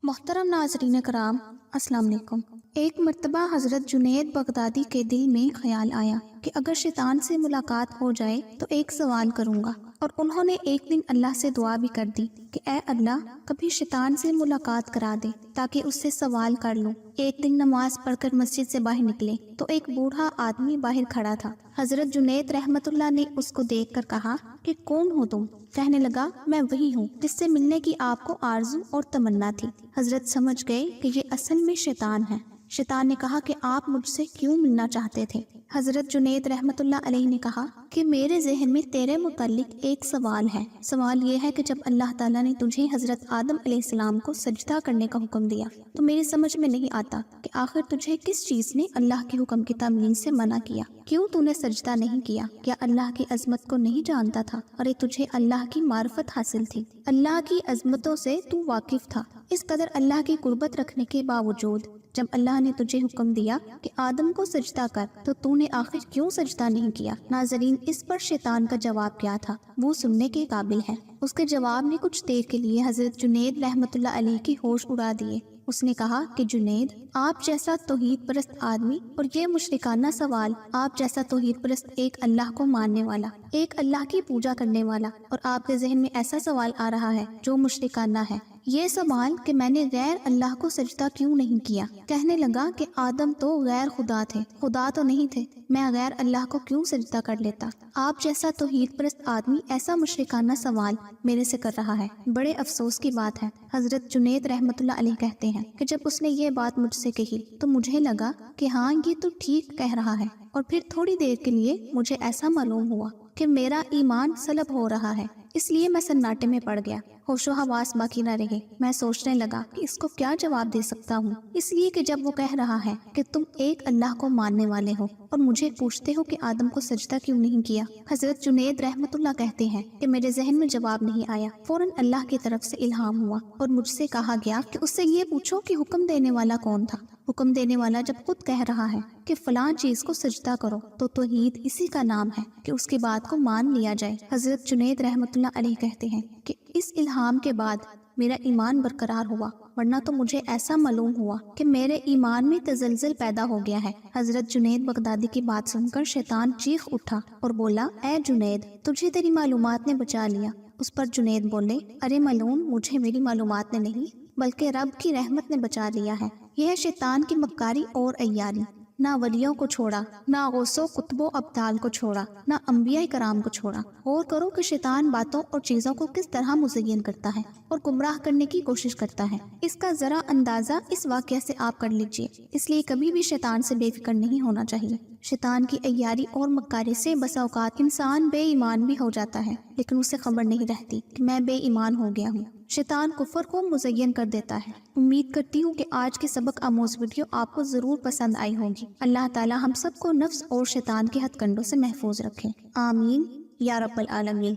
محترم ناظرین کرام، السلام علیکم۔ ایک مرتبہ حضرت جنید بغدادی کے دل میں خیال آیا کہ اگر شیطان سے ملاقات ہو جائے تو ایک سوال کروں گا، اور انہوں نے ایک دن اللہ سے دعا بھی کر دی کہ اے اللہ، کبھی شیطان سے ملاقات کرا دے تاکہ اس سے سوال کر لوں۔ ایک دن نماز پڑھ کر مسجد سے باہر نکلے تو ایک بوڑھا آدمی باہر کھڑا تھا۔ حضرت جنید رحمت اللہ نے اس کو دیکھ کر کہا کہ کون ہو تم؟ کہنے لگا میں وہی ہوں جس سے ملنے کی آپ کو آرزو اور تمنا تھی۔ حضرت سمجھ گئے کہ یہ اصل میں شیطان ہے۔ شیطان نے کہا کہ آپ مجھ سے کیوں ملنا چاہتے تھے؟ حضرت جنید رحمت اللہ علیہ نے کہا کہ میرے ذہن میں تیرے متعلق ایک سوال ہے۔ سوال یہ ہے کہ جب اللہ تعالیٰ نے تجھے حضرت آدم علیہ السلام کو سجدہ کرنے کا حکم دیا تو میری سمجھ میں نہیں آتا کہ آخر تجھے کس چیز نے اللہ کے حکم کی تعمیل سے منع کیا؟ کیوں تو نے سجدہ نہیں کیا؟ کیا اللہ کی عظمت کو نہیں جانتا تھا؟ اور تجھے اللہ کی معرفت حاصل تھی، اللہ کی عظمتوں سے تو واقف تھا۔ اس قدر اللہ کی قربت رکھنے کے باوجود جب اللہ نے تجھے حکم دیا کہ آدم کو سجدہ کر تو نے آخر کیوں سجدہ نہیں کیا؟ ناظرین، اس پر شیطان کا جواب کیا تھا وہ سننے کے قابل ہے۔ اس کے جواب نے کچھ دیر کے لیے حضرت جنید رحمت اللہ علیہ کی ہوش اڑا دیے۔ اس نے کہا کہ جنید، آپ جیسا توحید پرست آدمی اور یہ مشرکانہ سوال، آپ جیسا توحید پرست ایک اللہ کو ماننے والا، ایک اللہ کی پوجا کرنے والا، اور آپ کے ذہن میں ایسا سوال آ رہا ہے جو مشرکانہ ہے۔ یہ سوال کہ میں نے غیر اللہ کو سجدہ کیوں نہیں کیا؟ کہنے لگا کہ آدم تو غیر خدا تھے، خدا تو نہیں تھے، میں غیر اللہ کو کیوں سجدہ کر لیتا؟ آپ جیسا توحید پرست آدمی ایسا مشرکانہ سوال میرے سے کر رہا ہے، بڑے افسوس کی بات ہے۔ حضرت جنید رحمت اللہ علیہ کہتے ہیں کہ جب اس نے یہ بات مجھ سے کہی تو مجھے لگا کہ ہاں یہ تو ٹھیک کہہ رہا ہے، اور پھر تھوڑی دیر کے لیے مجھے ایسا معلوم ہوا کہ میرا ایمان سلب ہو رہا ہے، اس لیے میں سناٹے میں پڑ گیا، ہوش و حواس باقی نہ رہے۔ میں سوچنے لگا کہ اس کو کیا جواب دے سکتا ہوں، اس لیے کہ جب وہ کہہ رہا ہے کہ تم ایک اللہ کو ماننے والے ہو اور مجھے پوچھتے ہو کہ آدم کو سجدہ کیوں نہیں کیا۔ حضرت جنید رحمت اللہ کہتے ہیں کہ میرے ذہن میں جواب نہیں آیا، فوراً اللہ کی طرف سے الہام ہوا اور مجھ سے کہا گیا کہ اس سے یہ پوچھو کہ حکم دینے والا کون تھا۔ حکم دینے والا جب خود کہہ رہا ہے کہ فلاں چیز کو سجدہ کرو تو توحید اسی کا نام ہے کہ اس کی بات کو مان لیا جائے۔ حضرت جنید رحمت اللہ علیہ کہتے ہیں کہ اس الہام کے بعد میرا ایمان برقرار ہوا، ورنہ تو مجھے ایسا معلوم ہوا کہ میرے ایمان میں تزلزل پیدا ہو گیا ہے۔ حضرت جنید بغدادی کی بات سن کر شیطان چیخ اٹھا اور بولا، اے جنید، تجھے تیری معلومات نے بچا لیا۔ اس پر جنید بولے، ارے ملعون، مجھے میری معلومات نے نہیں بلکہ رب کی رحمت نے بچا لیا ہے۔ یہ ہے شیطان کی مکاری اور عیاری۔ نہ ولیوں کو چھوڑا، نہ غوث و قطب و ابدال کو چھوڑا، نہ انبیاء کرام کو چھوڑا۔ غور کرو کہ شیطان باتوں اور چیزوں کو کس طرح مزین کرتا ہے اور گمراہ کرنے کی کوشش کرتا ہے۔ اس کا ذرا اندازہ اس واقعہ سے آپ کر لیجئے۔ اس لیے کبھی بھی شیطان سے بے فکر نہیں ہونا چاہیے۔ شیطان کی عیاری اور مکاری سے بسا اوقات انسان بے ایمان بھی ہو جاتا ہے، لیکن اسے خبر نہیں رہتی کہ میں بے ایمان ہو گیا ہوں۔ شیطان کفر کو مزین کر دیتا ہے۔ امید کرتی ہوں کہ آج کی سبق آموز ویڈیو آپ کو ضرور پسند آئی ہوگی۔ اللہ تعالی ہم سب کو نفس اور شیطان کے ہتھ کنڈوں سے محفوظ رکھے، آمین یا رب العالمین۔